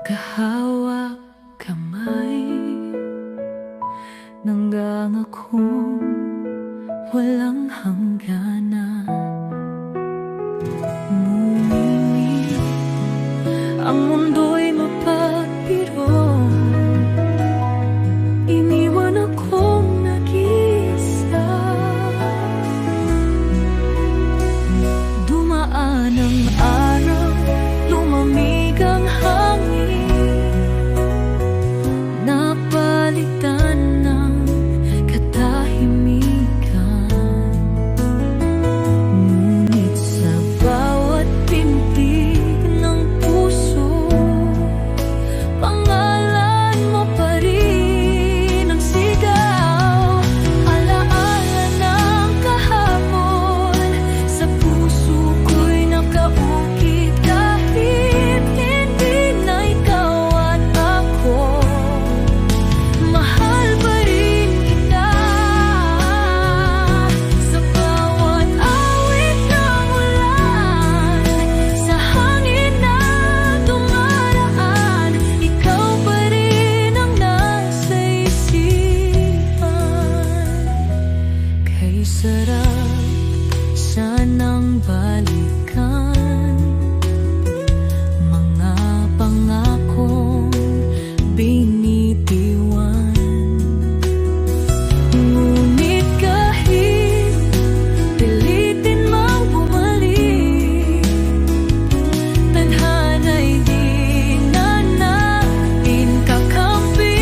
Magkahawak kamay, nanggangakong walang hangganan. Ngunit ang mundo'y mapagpiro, iniwan akong nag-iisa. Dumaan ang araw, lumamig ang hangin, napalitan ng katahimikan. Ngunit sa bawat pintig ng puso, pangalan mo pa rin ang sigaw. Alaala ng kahapon, sa puso ko'y nakaukit kahit hindi na ikaw at ako. Mahal pa rin kita sa bawat awit ng ulan, sa hangin na dumaraan. Ikaw pa rin ang nasa isipan. Kay sarap sanang balikan mga pangakong binitiwan. Ngunit kahit pilitin mang bumalik, tadhana'y di na natin kakampi.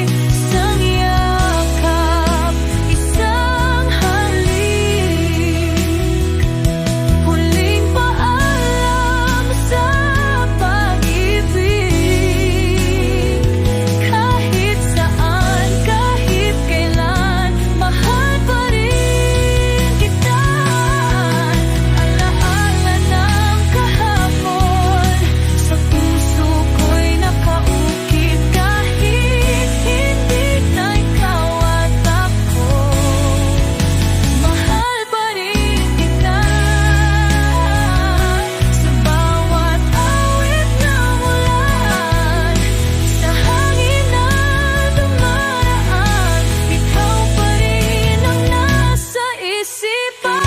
Isang yakap, isang halik, huling paalam sa pag-ibig. Kahit saan, kahit kailan, mahal pa rin kita. Alaala ng kahapon, sa puso ko'y nakaukit kahit hindi na ikaw at ako. Mahal pa rin kita sa bawat awit ng ulan, sa hangin na dumaraan. Ikaw pa rin ang nasa isipan.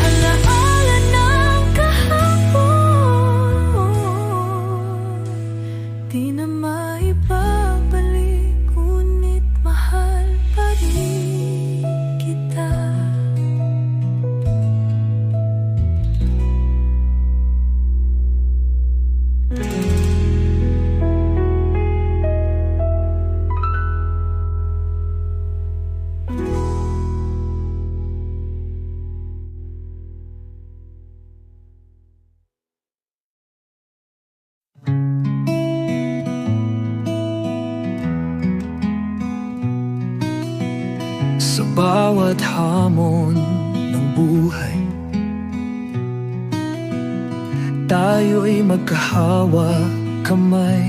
Alaala ng kahapon, di na maibabalik, ngunit mahal pa rin kita. Sa bawat hamon ng buhay, tayo'y magkahawak kamay.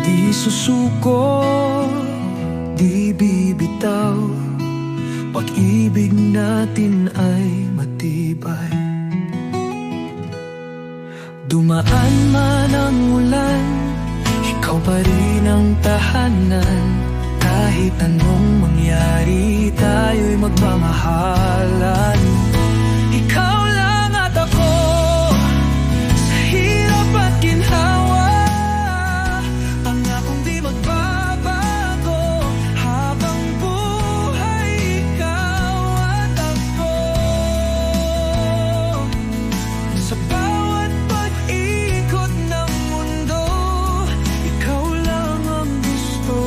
Di susuko, di bibitaw, pag-ibig natin ay matibay. Dumaan man ang ulan, ikaw pa rin ang tahanan. Kahit anong mangyari, tayo'y magmamahalan. Ikaw lang at ako, sa hirap at ginhawa, pangakong di magbabago. Habang buhay, ikaw at ako. Sa bawat pag-ikot ng mundo, ikaw lang ang gusto.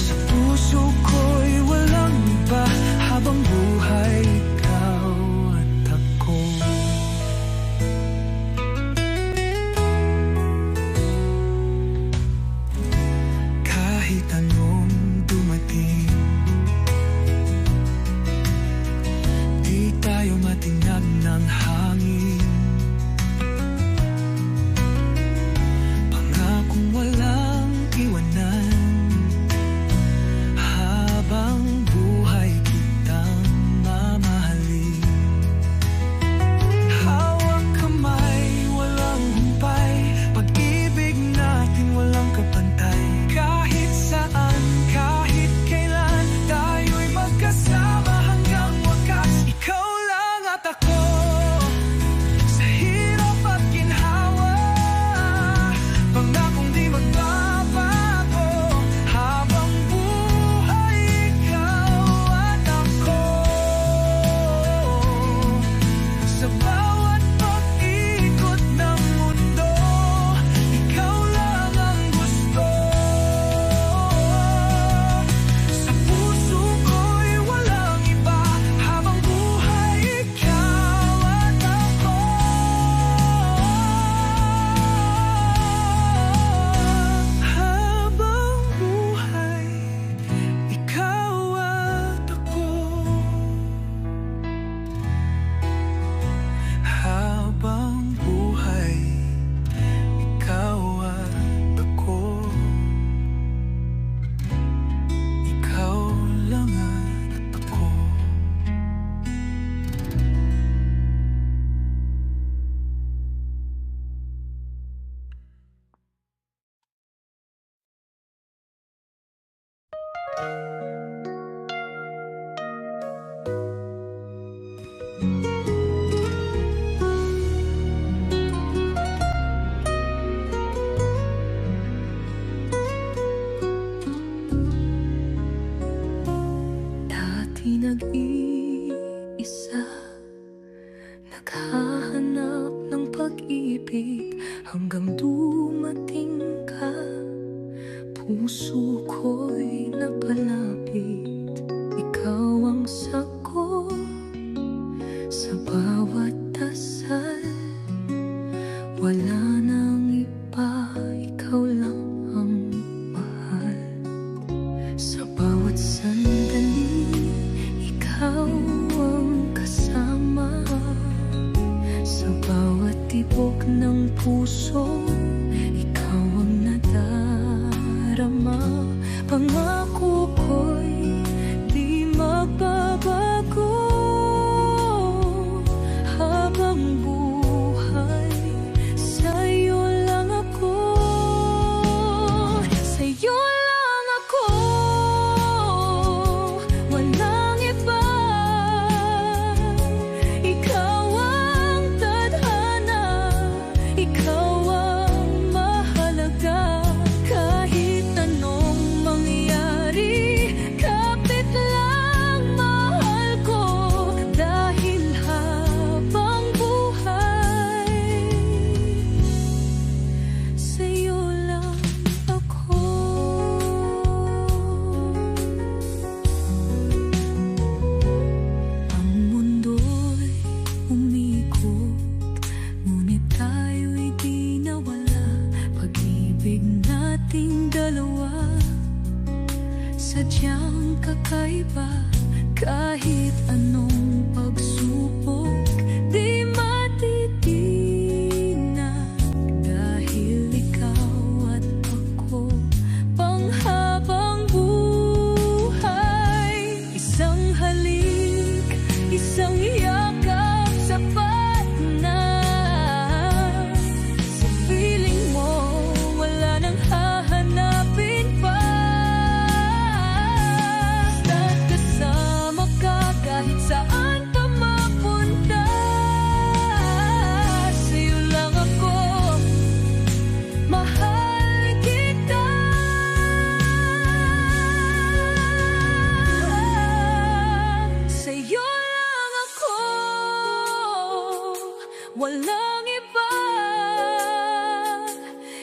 Sa puso ko'y walang iba. Dati nag-iisa, naghahanap ng pag-ibig hanggang dumating ka. Puso ko'y napalapit, ikaw ang sagot sa bawat dasal. Wala nang iba, ikaw lang ang mahal. Sa bawat sandali, ikaw ang kasama. Sa bawat tibok ng puso, ikaw ang nadarama. Pangako ko'y di magbabago habang buhay. Sa'yo lang ako, sa'yo lang ako, walang iba. Ikaw ang tadhana, ikaw ang mahalaga. Kahit anong mangyari, kapit lang mahal ko. Dahil habang buhay, sa'yo lang ako. Ang mundo'y umikot, ngunit tayo'y di nawala. Pag-ibig nating dalawa, sadyang kakaiba. Kahit anong pagsubok, di matitinag. Dahil ikaw at ako, panghabang buhay. Isang halik, isang yakap, sapat na. Sa piling mo, wala nang hahanapin pa. Basta't kasama ka, kahit saan pa mapunta. Sa'yo lang ako, mahal kita. Sa'yo lang ako, walang iba.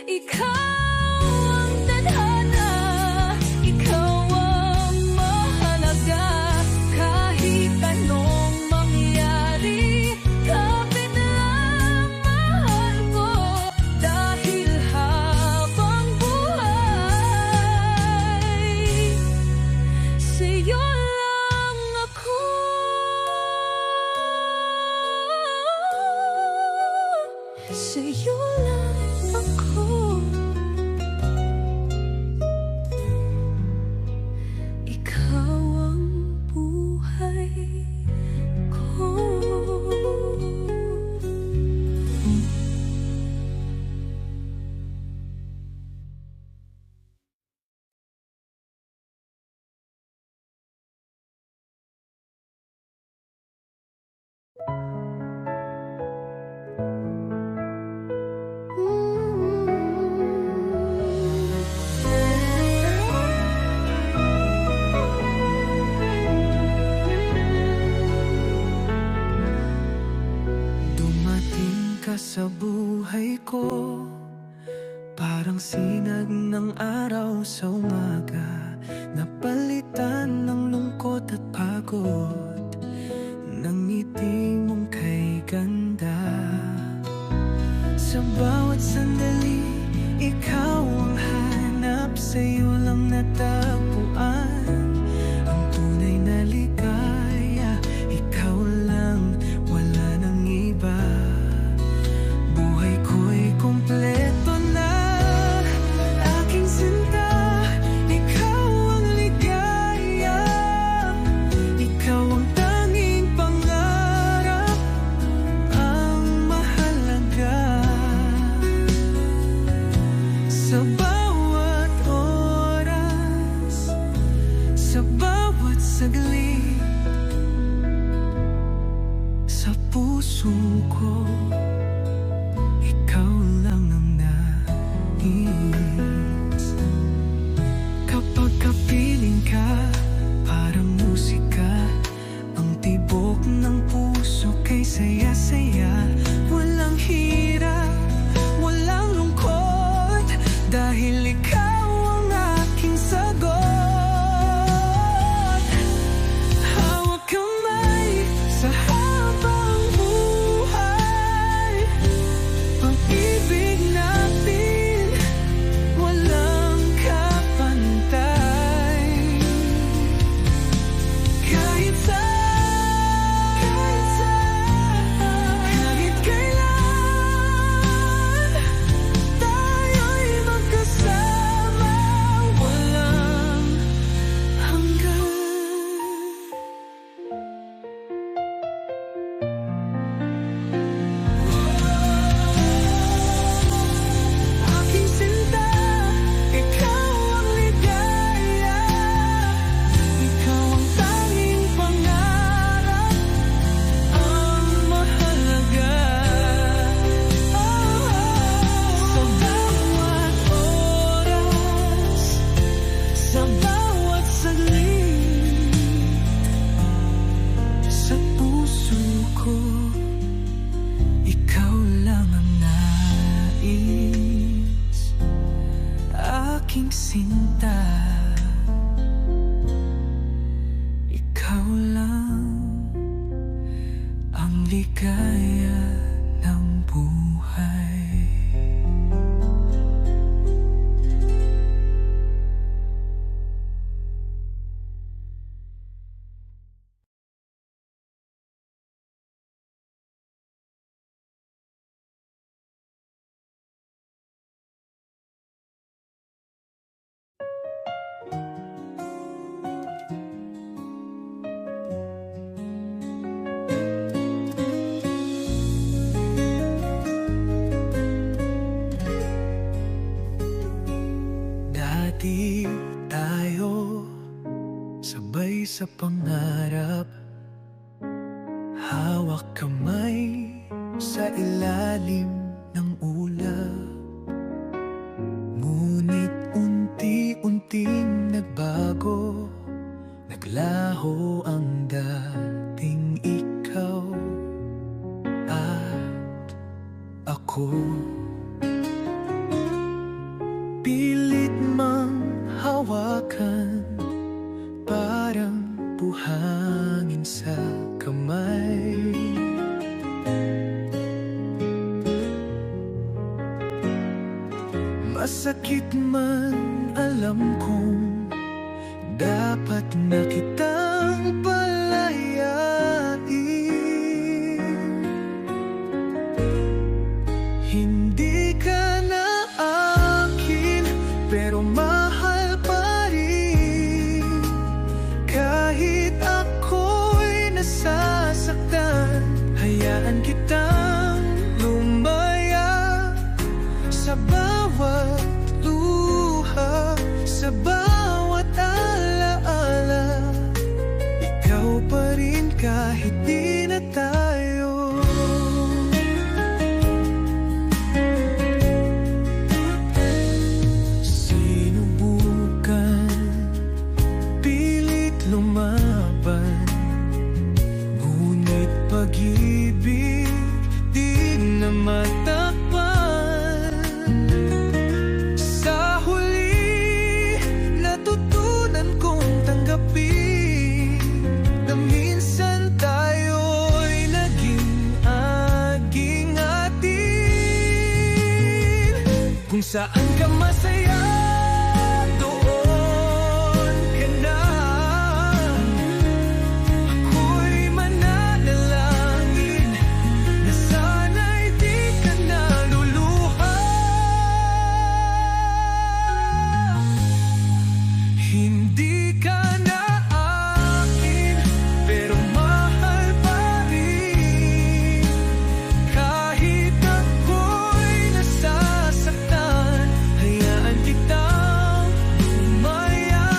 Ikaw ang tadhana, ikaw ang mahalaga. Kahit anong mangyari, kapit lang mahal ko. Dahil habang buhay, sa'yo lang ako. Sa'yo lang ako, ikaw ang buhay ko. Dumating ka sa buhay ko, parang sinag ng araw sa umaga. Napalitan ng lungkot at pagod ng ngiti mong kay ganda. Sa bawat sandali, ikaw ang hanap. Sa'yo lang natagpuan ang tunay na ligaya. Ikaw lang, wala nang iba. Buhay ko'y kumpleto na, aking sinta. Ikaw ang ligaya, ikaw ang tanging pangarap, ang mahalaga. Sa bawat oras, aking sinta. Ikaw lang ang ligaya ng buhay. Dati tayo sabay sa pangarap, hawak kamay sa ilalim ng ulap. Ngunit unti-unting nagbago, naglaho ang dating ikaw at ako. Pilit mang hawakan, parang buhangin sa kamay. Masakit man, alam kong dapat na kitang palayain. Hindi ka na akin, pero mahal pa rin. Kahit ako'y nasasaktan, hayaan kitang lumaya. Sa bawat luha, sa bawat alaala, ikaw pa rin kahit di na tayo. Sinubukan, pilit lumaban, ngunit pag-ibig di na matakpan. Sa huli, natutunan kong tanggapin na minsan tayo'y naging aging-atin. Kung saan ka masaya, doon ka na. Ako'y mananalangin na sana'y di ka na luluha. Hindi ka na akin, pero mahal pa rin. Kahit ako'y nasasaktan, hayaan kitang lumaya.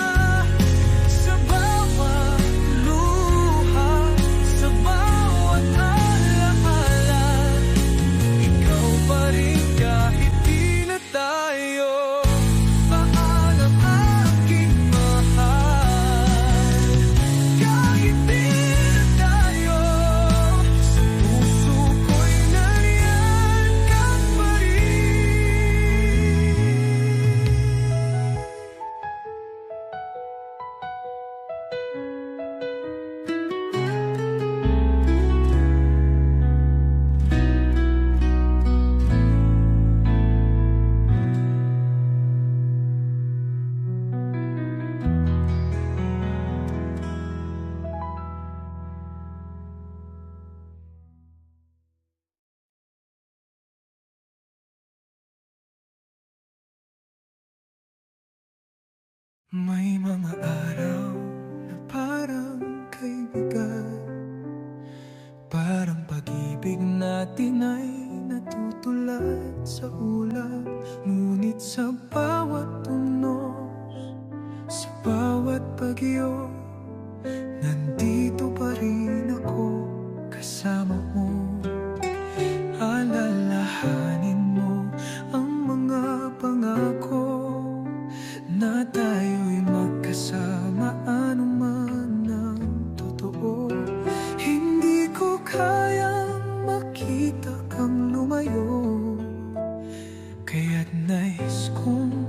Sa bawat luha, sa bawat alaala, ikaw pa rin kahit di na tayo. Paalam aking mahal, kahit di na tayo. Sa puso ko'y nariyan ka pa rin. May mga araw na parang kaibigan, parang pag-ibig natin ay natutulad sa ulap. Ngunit sa bawat tunos, sa bawat bagyo, nandito pa rin ako kasama mo. Alalahanin mo ang mga pangako na tayo'y magkasama anuman ang totoo. Hindi ko kayang makita kang lumayo, kaya't nais kong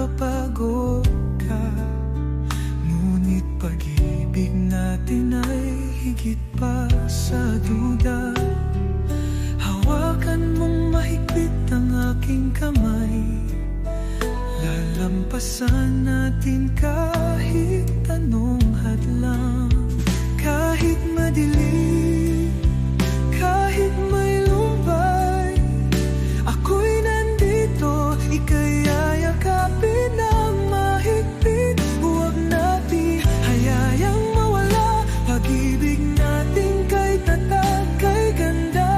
mapapago ka. Ngunit pag-ibig natin ay higit pa sa duda. Hawakan mong mahigpit ang aking kamay. Lalampasan natin kahit anong hadlang. Kahit madilim, kahit may lumbay, ako'y nandito, ika'y yayakapin ng mahigpit. Huwag natin hayayang mawala, pag-ibig natin kay tatag, kay ganda.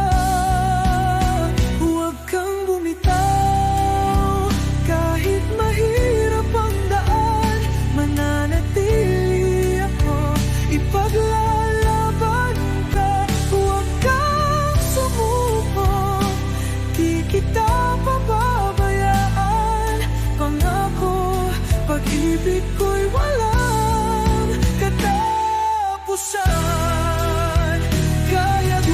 Huwag kang bumitaw, kahit mahirap ang daan, mananatili ako, ipaglalaban ka. Huwag kang sumuko, di kita pababayaan. Pangako, pag-ibig ko'y walang katapusan. Kaya't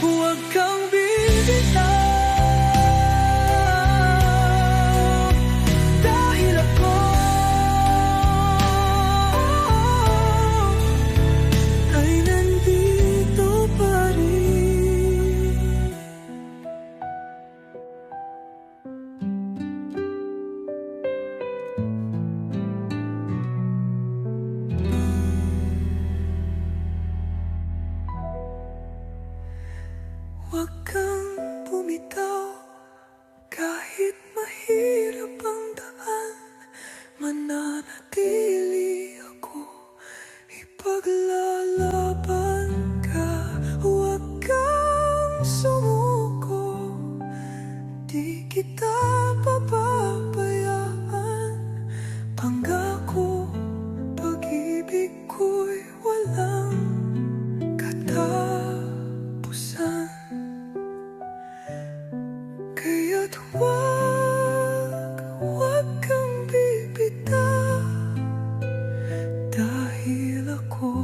huwag kang bibitaw, dahil ako ay nandito pa rin. Huwag kang bumitaw, kahit mahirap ang daan, mananatili ako, ipaglalaban ka. Huwag kang sumuko, di kita pababayaan. Pangako, pag-ibig ko'y walang katapusan. Kaya't huwag kang bibitaw, dahil ako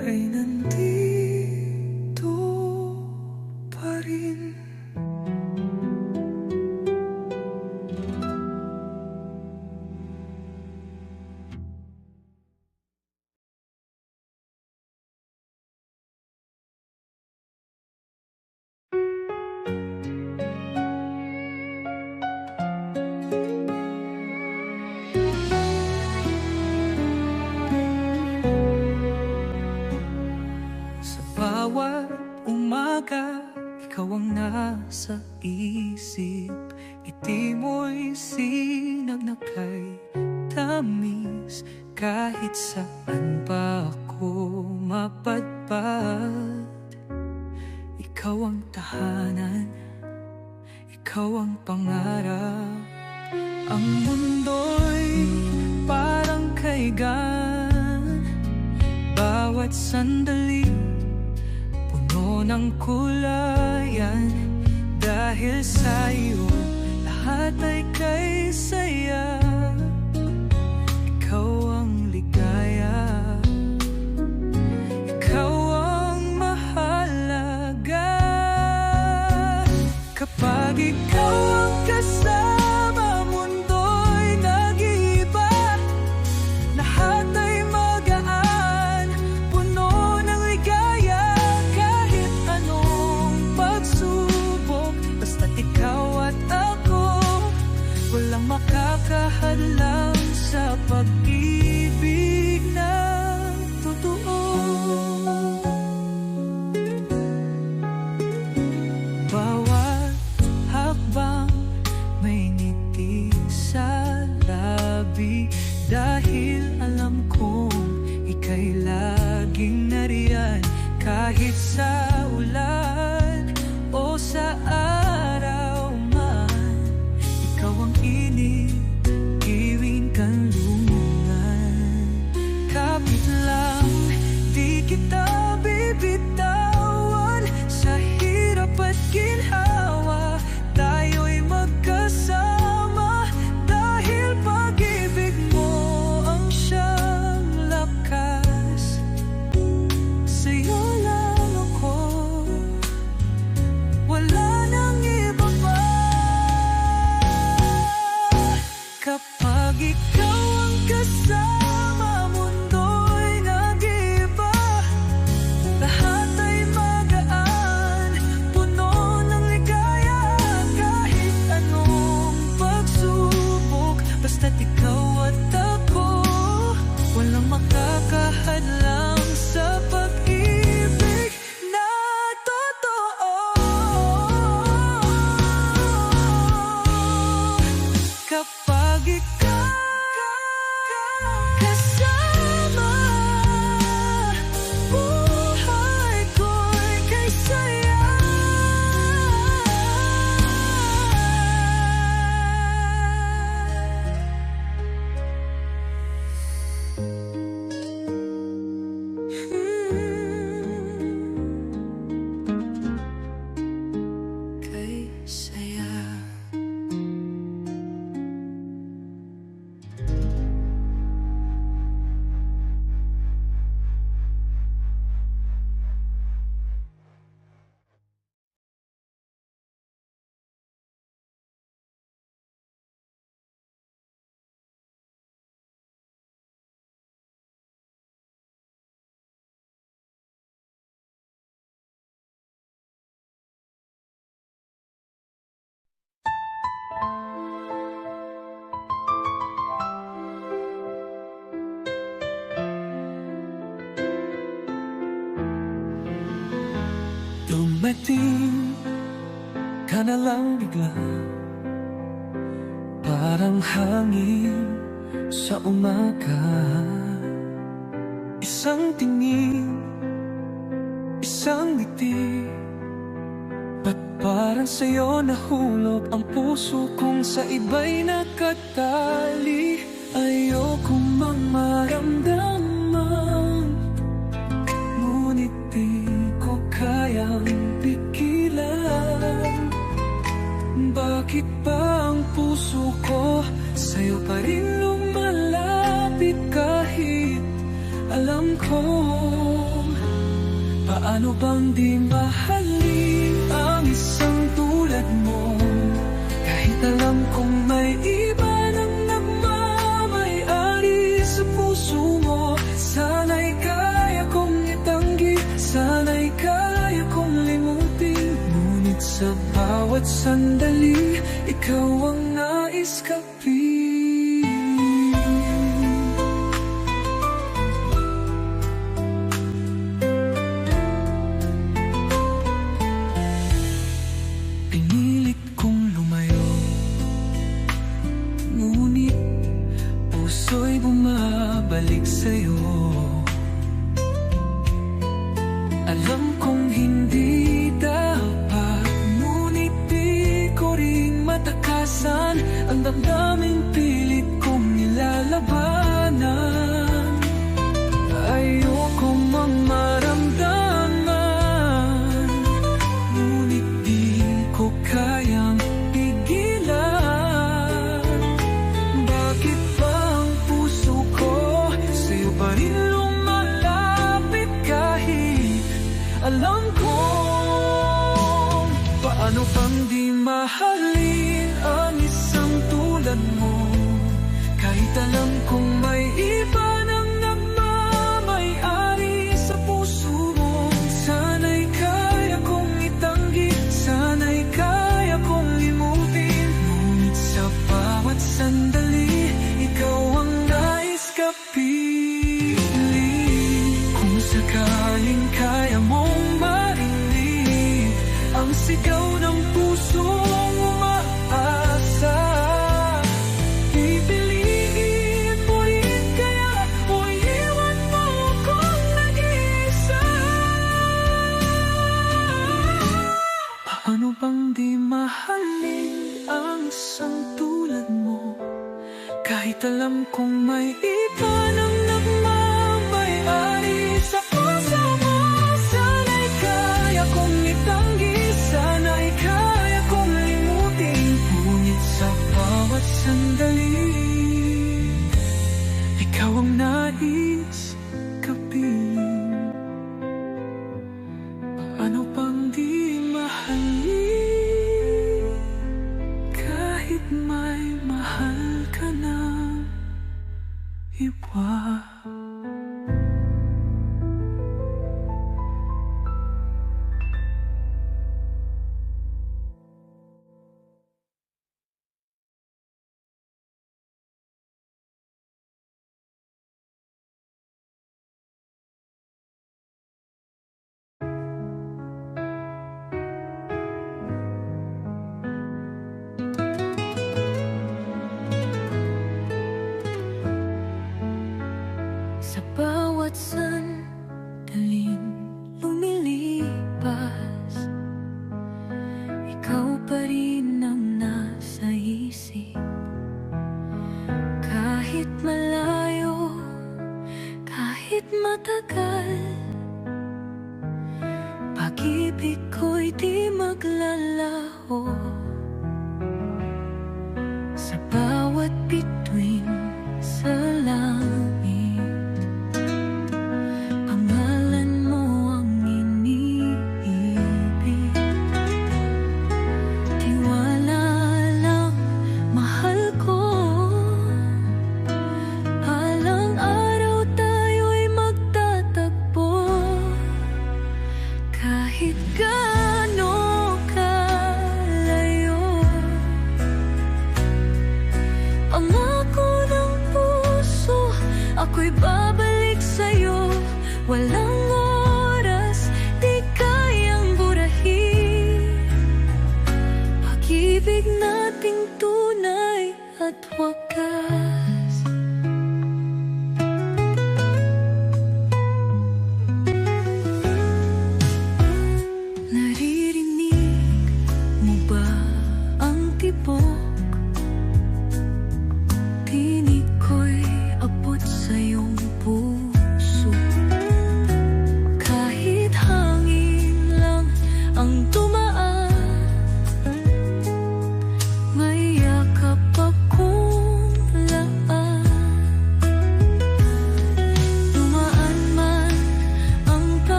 ay nandito pa rin. Sa bawat umaga, ikaw ang nasa isip. Ngiti mo'y sinag na kay tamis. Kahit saan pa ako mapadpad, ikaw ang tahanan, ikaw ang pangarap. Ang mundo'y parang kaigan, bawat sandali puno ng kulayan. Dahil sa'yo lahat ay kay saya, ikaw ang ligaya, ikaw ang mahalaga. Kapag ikaw ang kasama, mundo'y nag-iiba. Lahat ay magaan, puno ng ligaya. Kahit anong pagsubok, basta't ikaw at ako, walang makakahadlang sa pag-ibig na totoo. Bawat hakbang may ngiti sa labi, dahil alam kong ika'y laging nariyan. Kahit sa ulan o sa araw man, ikaw ang init, giwing kanlungan. Kapit lang, di kita bibitawan. Sa hirap at ginhawa, tayo'y magkasama. Dahil pag-ibig mo ang siyang lakas, sa'yo lang ako Dumating ka na lang bigla, parang hangin sa umaga. Isang tingin, isang ngiti, ba't parang sa'yo nahulog ang puso kong sa iba'y nakatali? Ayokong mang maramdaman, ngunit di ko kayang pigilan. Bakit ba ang puso ko sa'yo pa rin lumalapit kahit alam ko paano bang di mahalin ang isang tulad mo? Kahit alam kong may iba nang nagmamay-ari sa puso mo. Sana'y kaya kong itanggi, sana'y kaya kong limutin, ngunit sa bawat sandali, ikaw ang nais kapiling. Pinilit kong lumayo, ngunit puso'y bumabalik sa'yo. Alam kong hindi dapat, ngunit di ko rin matakasan ang damdaming pilit kong nilalabanan. Ayokong mang maramdaman, ngunit di ko kayang pigilan. Bakit ba ang puso ko sa'yo pa rin lumalapit kahit alam ko paano pang di mahalin ang isang tulad mo? Kahit alam kong may iba nang nagmamay-ari sa puso mo. Sana'y kaya kong itanggi, sana'y kaya kong limutin, ngunit sa bawat sandali, ikaw ang nais kapiling. Kung sakaling kaya mong marinig ang sigaw ng pusong umaasa, pipiliin mo rin kaya o iwan mo akong nag-iisa? Paano bang di mahalin ang isang tulad mo? Kahit alam kong may iba nang nagmamay-ari sa puso mo. Sana'y kaya kong itanggi, sana'y kaya kong limutin, ngunit sa bawat sandali, ikaw ang nais kapiling. Paano pang di mahalin kahit may mahal ka na iba? Sa bawat sandaling lumilipas, ikaw pa rin ang nasa isip. Kahit malayo, kahit matagal, pag-ibig ko'y di maglalaho. Sa bawat bituin sa langit, pangalan mo ang iniibig. Tiwala lang, mahal ko, balang araw tayo'y magtatagpo. Kahit gaano kalayo,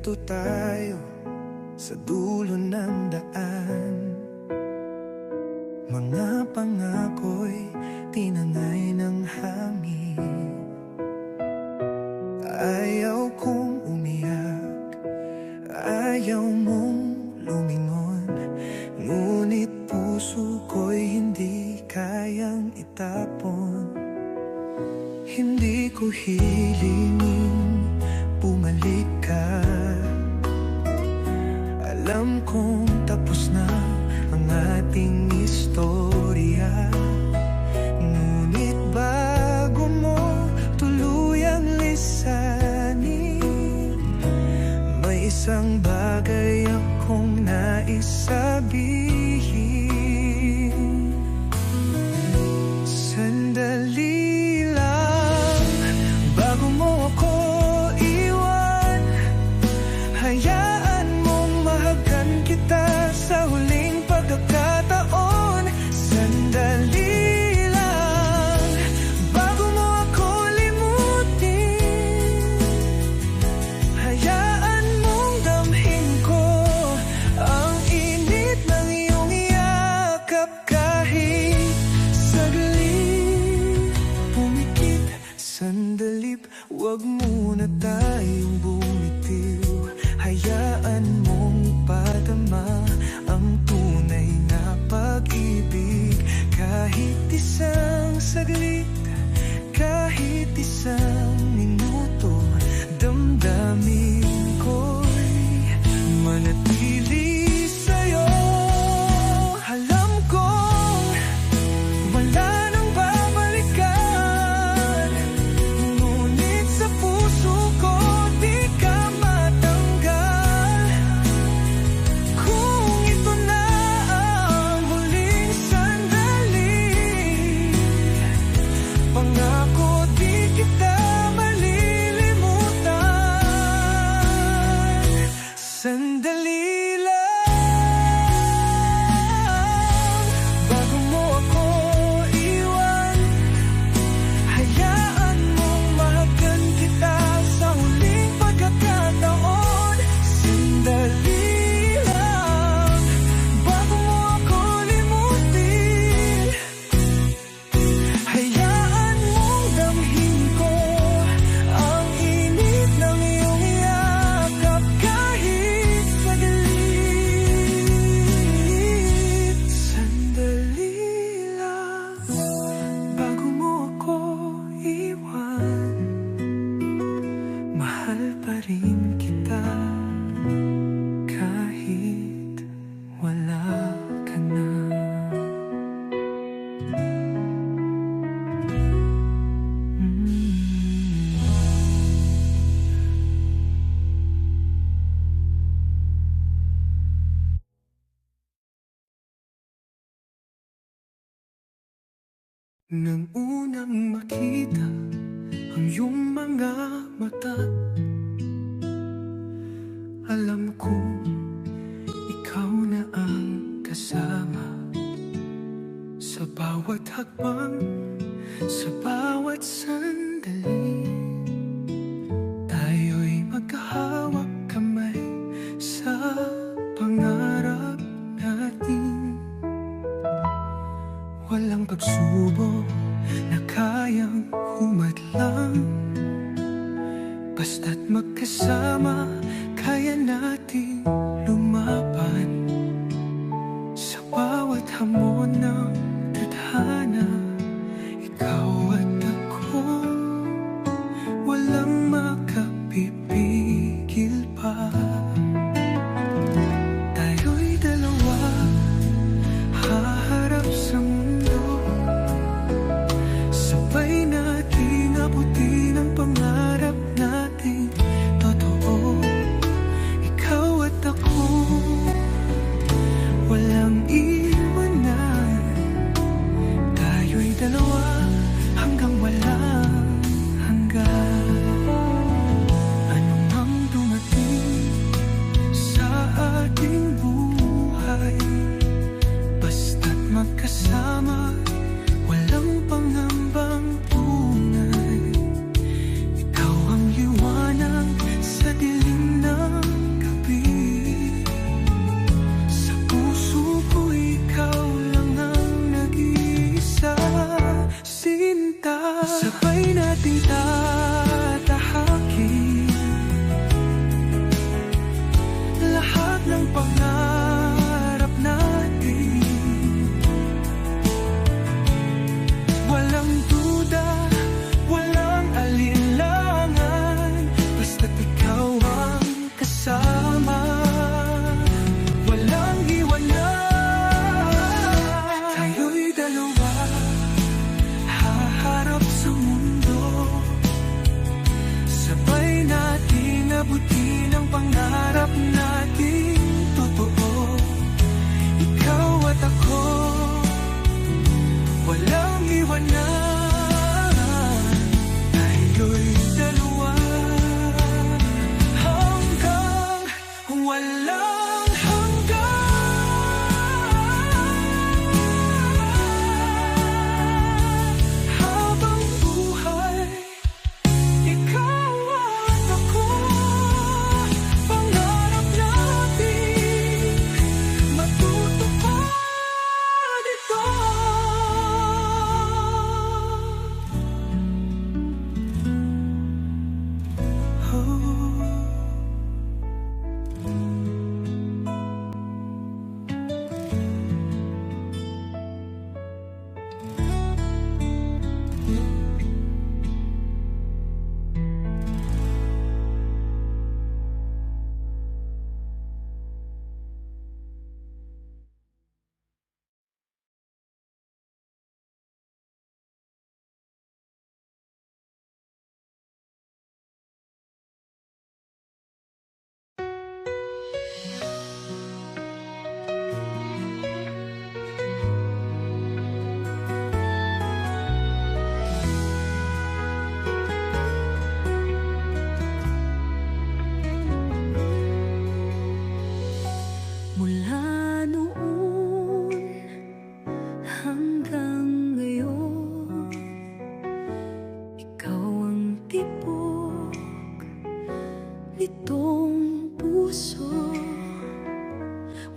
Nandito tayo sa dulo ng daan. Mga pangako'y tinangay ng hangin. Ayaw kong umiyak, ayaw mong lumingon, ngunit puso ko'y hindi kayang itapon. Hindi ko hilingin bumalik ka. Alam kong tapos na ang ating istorya, ngunit bago mo tuluyang lisanin, may isang bagay akong nais sabihin. Sandali lang bago mo ako iwan, hayaan mong mahagan kita sa huling pagkakataon. Sandali lang bago mo ako limutin, hayaan mong damhin ko ang init ng iyong yakap. Kahit saglit pumikit, sandalip, huwag muna tayong bumitiw. Hayaan mong padama ang tunay na pag-ibig. Kahit isang saglit, kahit isang minuto, damdamin ko'y manatili sa'yo. Alam kong wala nang babalikan, ngunit sa puso ko di ka matanggal. Kung ito na ang huling sandali, pangako di kita malilimutan. Sandali lang bago mo ako iwan, hayaan mong mahagan kita sa huling pagkakataon. Sandali lang bago mo ako limutin, hayaan mong damhin ko ang init ng iyong yakap. Kahit saglit, sandali lang bago mo ako iwan, mahal pa rin kita kahit wala ka na. Nang unang makita ang iyong mga mata, alam kong ikaw na ang kasama sa bawat hakbang, sa bawat sandali. Tayo'y magkahawak kamay sa pangarap natin. Walang pagsubok na kayang humadlang, basta't magkasama kaya nating lumaban. Sa bawat hamon ng tadhana, ikaw at ako, walang makapipigil pa. Tayo'y dalawa, haharap sa mundo, sabay nating abutin ang pangarap natin totoo.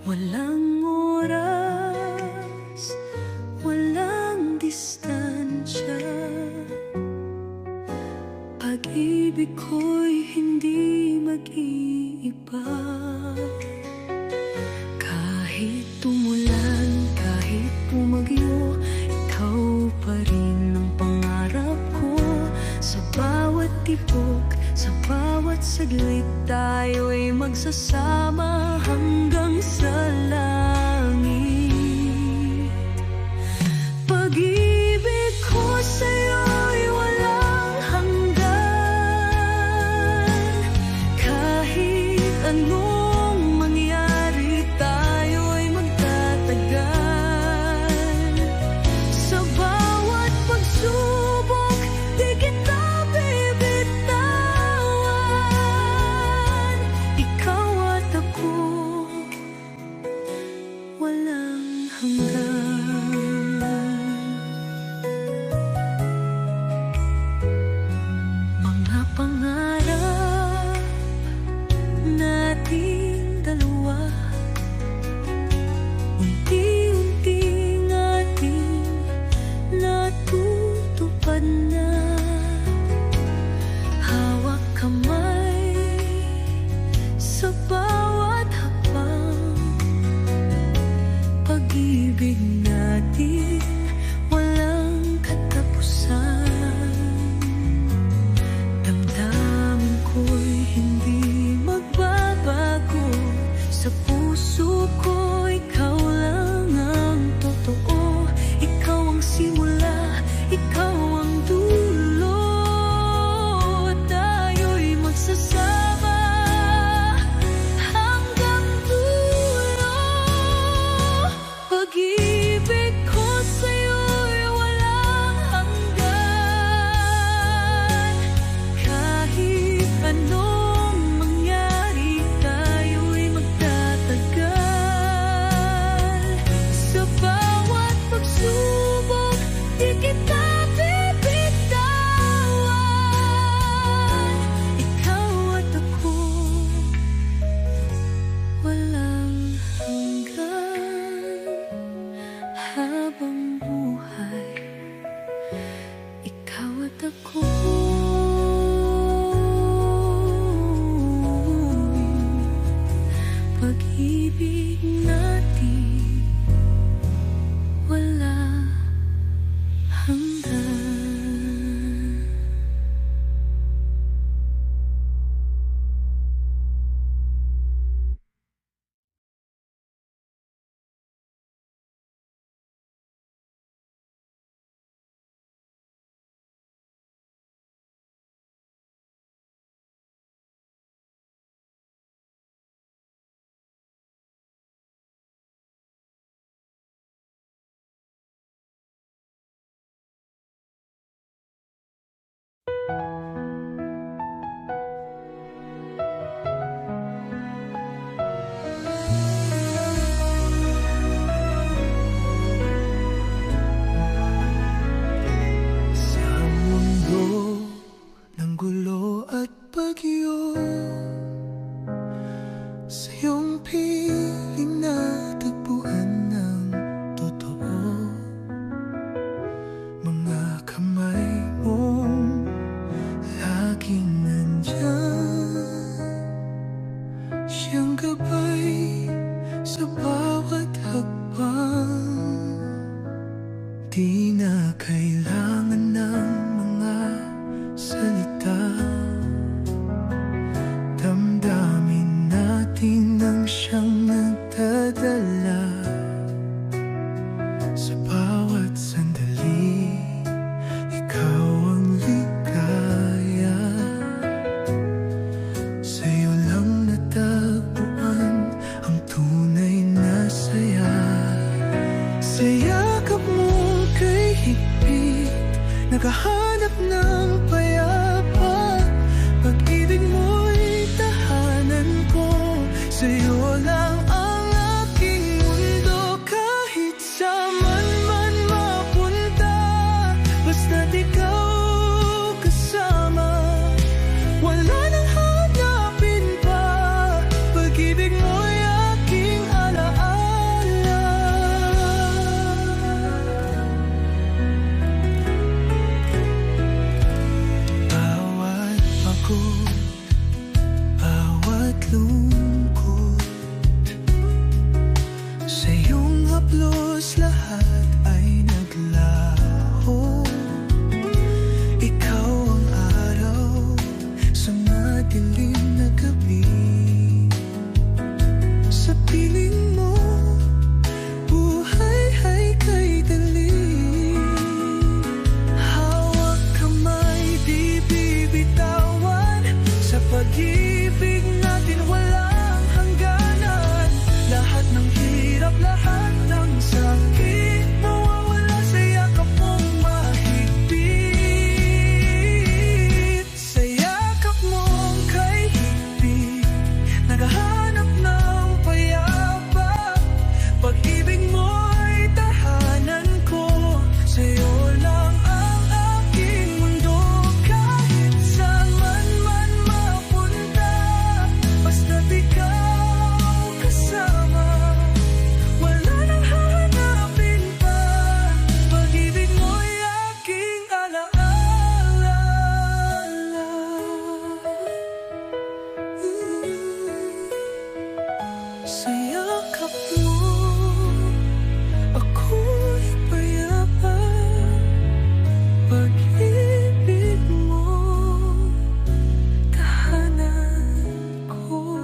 Walang oras, walang distansya. Pag-ibig ko'y hindi mag-iiba. Kahit tumulan, kahit bumagyo, ikaw pa rin ang pangarap ko. Sa bawat tibok, sa bawat saglit, tayo'y magsasama hanggang sa langit. Pag-ibig ko sa'yo'y walang hanggan. Kahit anong mangyari, tayo'y magtatagal. Sa bawat pagsubok, di kita bibitawan. Ikaw at ako, walang hanggan. Mga pangarap nating dalawa, unti-unting ating natutupad na. Hawak kamay sa bawat hakbang. Pag-ibig natin walang katapusan. Damdamin ko'y hindi magbabago. Sa puso ko, ikaw lang ang totoo. Ikaw ang simula, ikaw ang dulo. Tayo'y magsasama hanggang dulo. Pag-ibig ko sa'yo'y walang hanggan. Kahit anong mangyari, tayo'y magtatagal. Sa bawat pagsubok, di kita bibitawan. Ikaw at ako, walang hanggan. Habang buhay, ikaw at ako. Pag-ibig natin wala hanggan. Sa mundo ng gulo at bagyo, sa iyong piling natagpuan ng totoo. Mga kamay mong laging nandyan, siyang gabay sa bawat hakbang. Di na kailangan ng mga salita. Damdamin natin ang siyang nagdadala. Sa bawat sandali, ikaw ang ligaya. Sa'yo lang natagpuan ang tunay na saya. Sa yakap mo kay higpit, naghahanap ng payapa. Pag-ibig mo'y tahanan ko, sa'yo lang ang aking mundo. Kahit saan man mapunta, basta't ikaw kasama, wala nang hanapin pa. Pag-ibig mo'y aking alaala. lahat ay naglaho. Ikaw ang araw sa madilim na gabi. Sa piling mo, buhay ay kay dali. Hawak kamay, di bibitawan. Sa pag-ibig natin walang hangganan. Lahat ng hirap, lahat ng sakit, mawawala sa yakap mong mahigpit. Sa yakap mong kay higpit, naghahanap ng payapa. Pag-ibig mo'y tahanan ko, sa'yo lang ang aking mundo. Kahit saan man mapunta, basta't ikaw kasama, wala nang hahanapin pa. Pag-ibig mo'y aking alaala. Sa yakap mo, ako'y payapa. Pag-ibig mo, tahanan ko.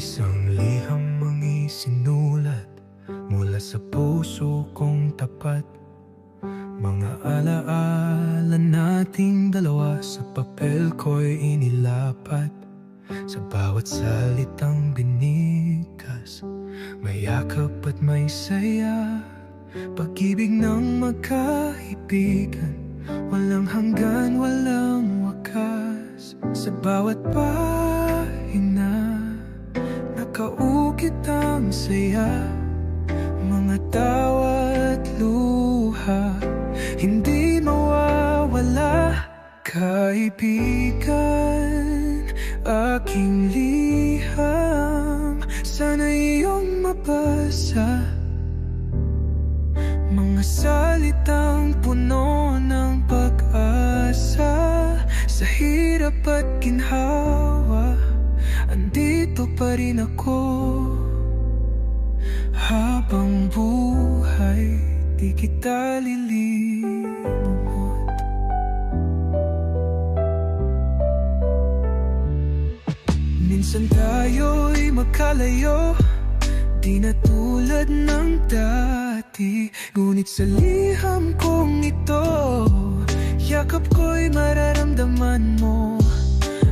Isang liham ang isinulat mula sa puso kong tapat. Mga alaala nating dalawa sa papel ko'y inilapat. Sa bawat salitang binikas, may yakap at may saya. Pag-ibig ng magkaibigan, walang hanggan, walang wakas. Sa bawat pahina, nakaukit ang saya. Mga tawa at luha, hindi mawawala. Kaibigan, aking liham, sana iyong mabasa. Mga salitang puno ng pag-asa. Sa hirap at ginhawa, andito pa rin ako. Habang buhay, di kita lilimot. Minsan tayo'y magkalayo, di na tulad ng dati. Ngunit sa liham kong ito, yakap ko'y mararamdaman mo.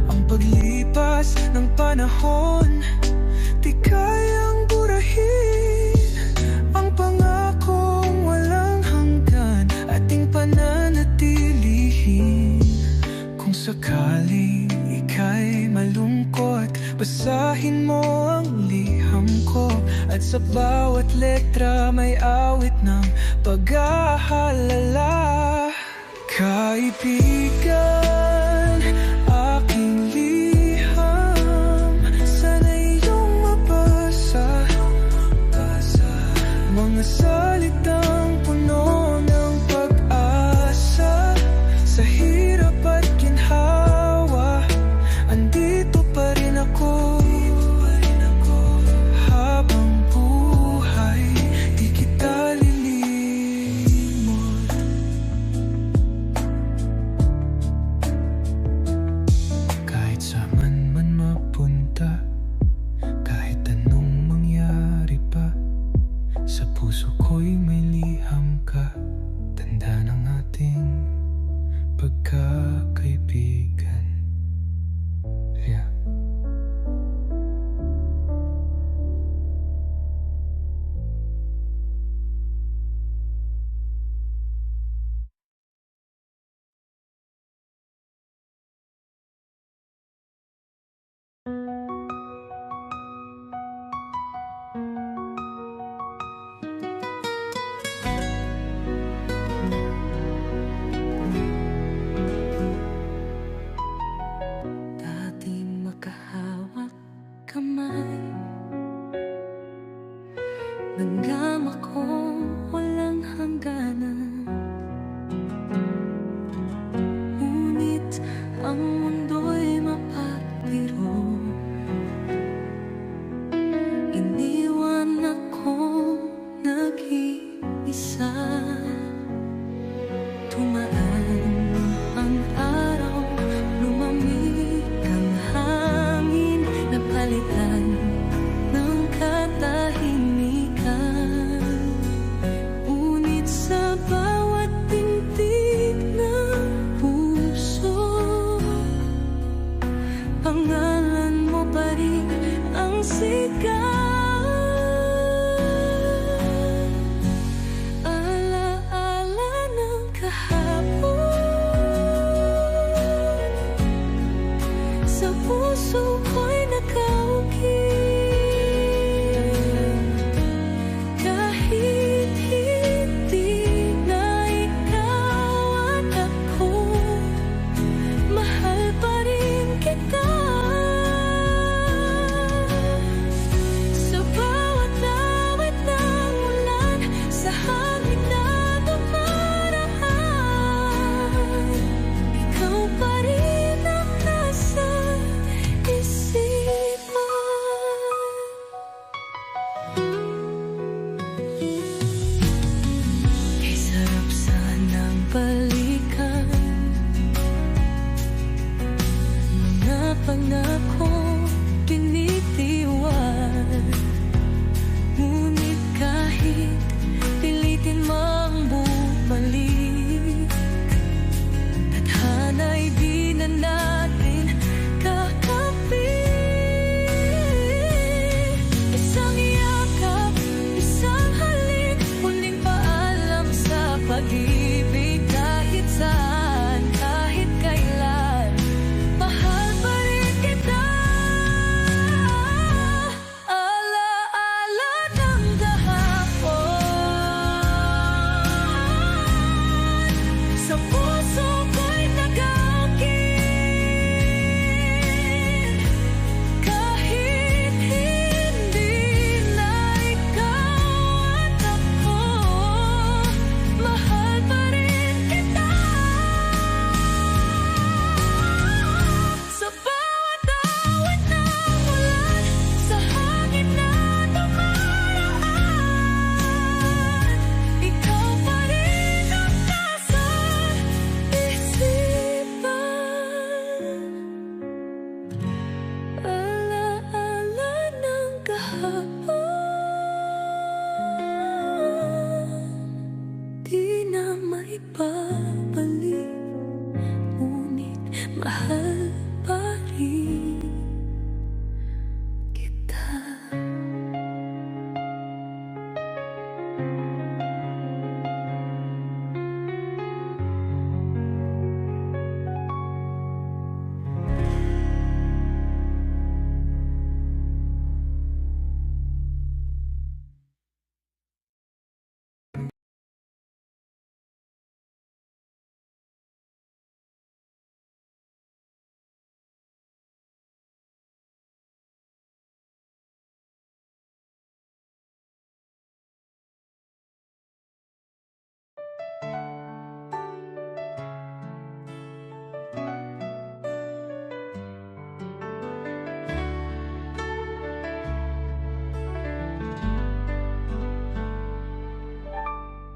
Ang paglipas ng panahon, di kayang burahin ang pangakong walang hanggan, ating pananatilihin. Kung sakaling ika'y malungkot, basahin mo ang liham ko. At sa bawat letra may awit ng pag-aalala. Kaibigan, aking liham, sana iyong mabasa. Mga salitang puno ng pag-asa. Sa hirap at ginhawa, andito pa rin ako. Habang buhay, di kita lilimot. pangalan mo pa rin ang sikat. Ala-ala ng kahapon, sa puso ko'y nakaukit. Kahit hindi na ikaw at ako, mahal pa rin kita. Sa bawat awit ng ulan, sa hangin na dumaraan, ikaw pa rin ang nasa isipan. Kay sarap sanang balikan mga pangako binitiwan. Ngunit kahit pilitin mang bumalik, tadhana'y di na natin kakamit. Isang yakap, isang halik, muling paalam sa pag-ibig. Kahit saan, kahit kailan, mahal pa rin kita. Ala-ala ng kahapon, sa puso ko'y nag-aukit. Kahit hindi na ikaw at ako, mahal pa rin kita. Sa bawat awit ng ulan, sa hangin na dumaraan, ikaw pa rin ang nasa isipan. Ala-ala ng kahapon, di na maibabalik, ngunit mahal pa rin kita.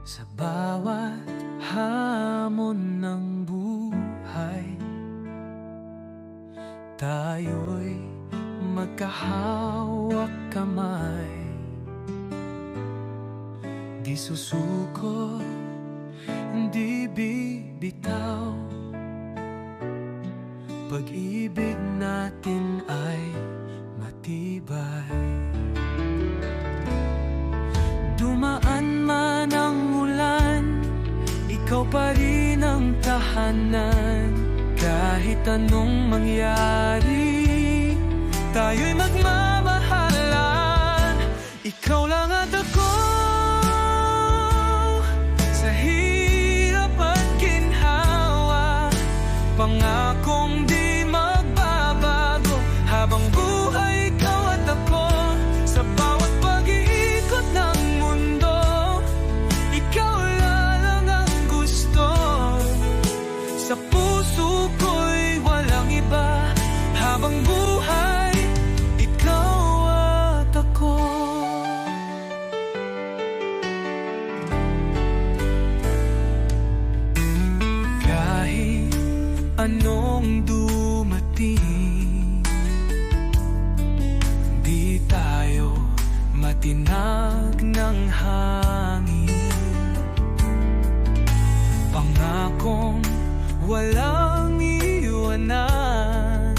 Sa bawat hamon ng buhay, tayo'y magkahawak kamay. Di susuko, di bibitaw, pag-ibig natin ay matibay. Dumaan man ang ulan, ikaw pa rin ang tahanan. Kahit anong mangyari, tayo'y magmamahalan. Ikaw lang at ako, sa hirap at ginhawa, pangakong di magbabago. Habang buhay, ikaw at ako, sa bawat pag-iikot ng mundo, ikaw lang ang gusto. Sa puso ko'y walang iba, habang buhay, ikaw at ako. Kahit anong dumating, di tayo matinag ng hangin. Pangakong walang iwanan,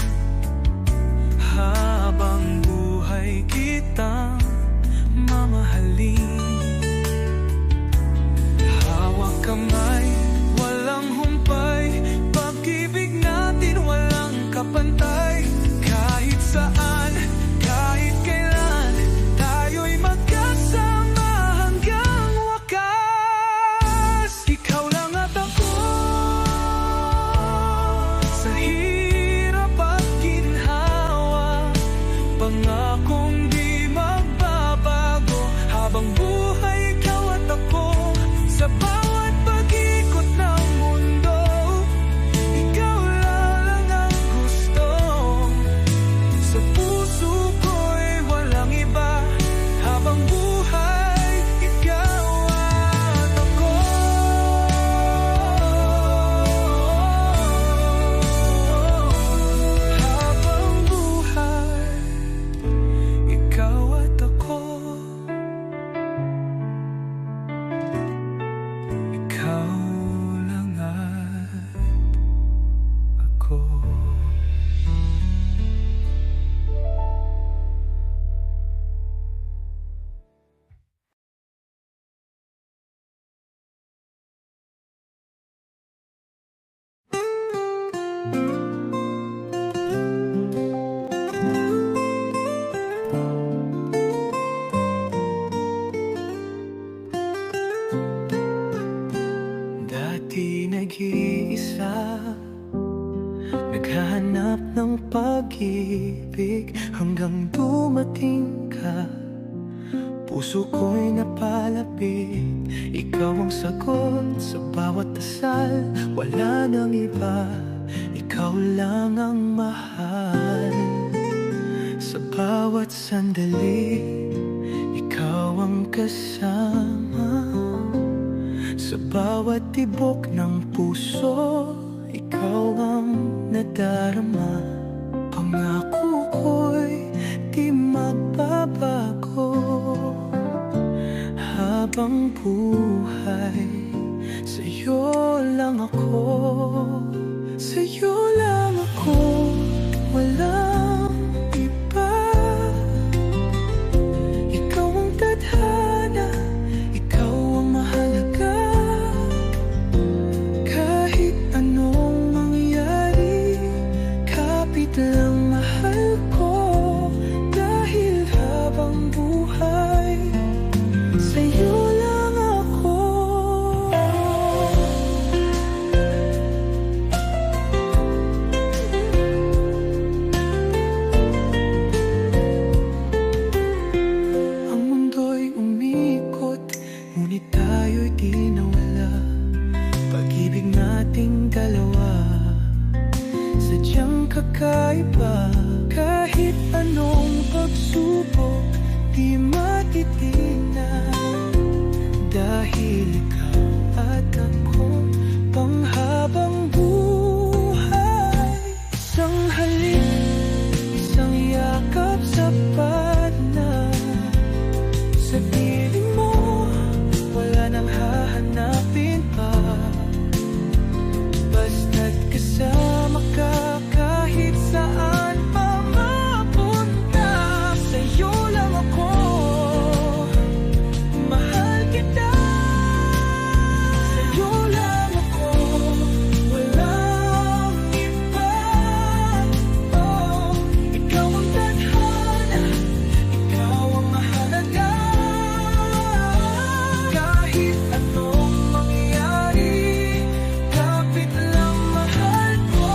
saan, kahit kailan, tayo'y magkasama hanggang wakas. Ikaw lang at ako, sa hirap at ginhawa, pangakong di magbabago. Habang buhay, ikaw at ako, sa bawat pag-ikot ng mundo, ikaw lang ang gusto. Sa puso ko'y walang iba, habang buhay, ikaw at ako. Habang buhay, ikaw at ako. Ikaw lang at ako. Dati nag-iisa, naghahanap ng pag-ibig, hanggang dumating ka. Puso ko'y napalapit, ikaw ang sagot sa bawat dasal. Wala nang iba, ikaw lang ang mahal. Sa bawat sandali, ikaw ang kasama. Sa bawat tibok ng puso, ikaw ang nadarama. Pangako ko'y di magbabago. Habang buhay, sa'yo lang ako. Sa'yo lang ako, walang iba. Ikaw ang tadhana, ikaw ang mahalaga. Kahit anong mangyari, kapit lang mahal ko. Dahil habang buhay, sa'yo lang ako. Ang mundo'y umikot, ngunit tayo'y di nawala. Pag-ibig nating dalawa, sadyang kakaiba. Kahit anong pagsubok, di matitingnan. Dahil ikaw at ako, panghabang buhay. Isang halik, isang yakap, sapat na. Sa piling mo, wala nang hahanapin pa. Basta't kasama ka, kahit saan pa mapunta. Sa'yo lang ako, mahal kita. Sa'yo lang ako, walang iba. Oh, ikaw ang tadhana, ikaw ang mahalaga. Kahit anong mangyari, kapit lang mahal ko.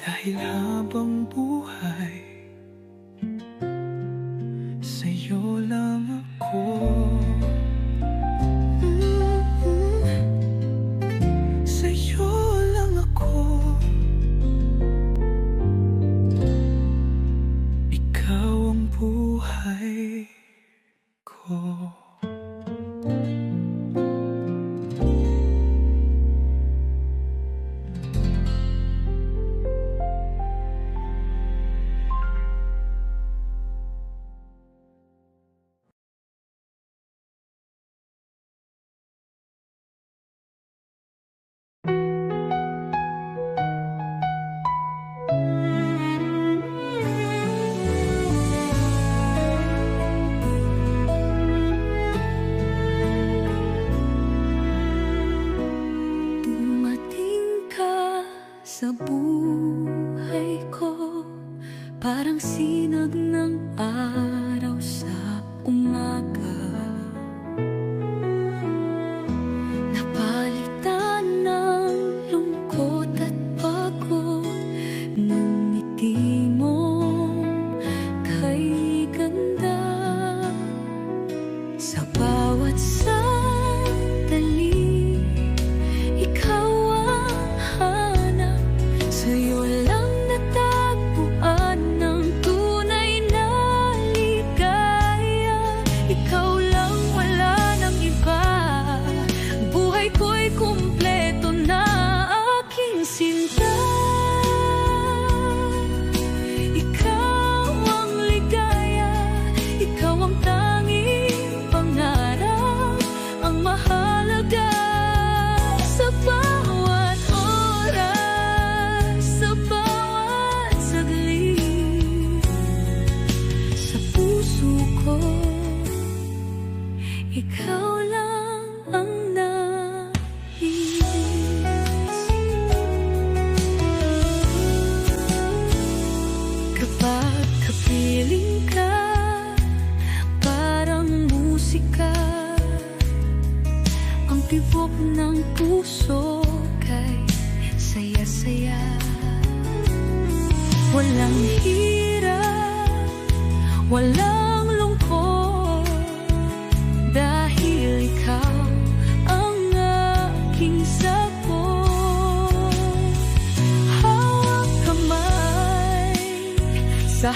Dahil habang buhay, sa'yo lang ako. Sa'yo lang ako. Ikaw ang buhay ko. parang sinag ng araw sa umaga. Napalitan ng lungkot at pagod nung ngiti mo kay ganda. Sa bawat sandali, ikaw ang hanap. Sa'yo lang natagpuan ng tunay na ligaya. Ikaw lang, wala nang iba. Buhay ko'y kumpleto na, aking sinta. Ikaw ang ligaya, ikaw ang tanging pangarap, ang mahalaga sa bawat oras, sa bawat saglit. Sa puso ko, ikaw lang ang nais. Kapag kapiling ka, parang musika, ang tibok ng puso kay saya-saya. Walang hirap, walang lungkot, dahil ikaw ang aking sagot. Hawak kamay sa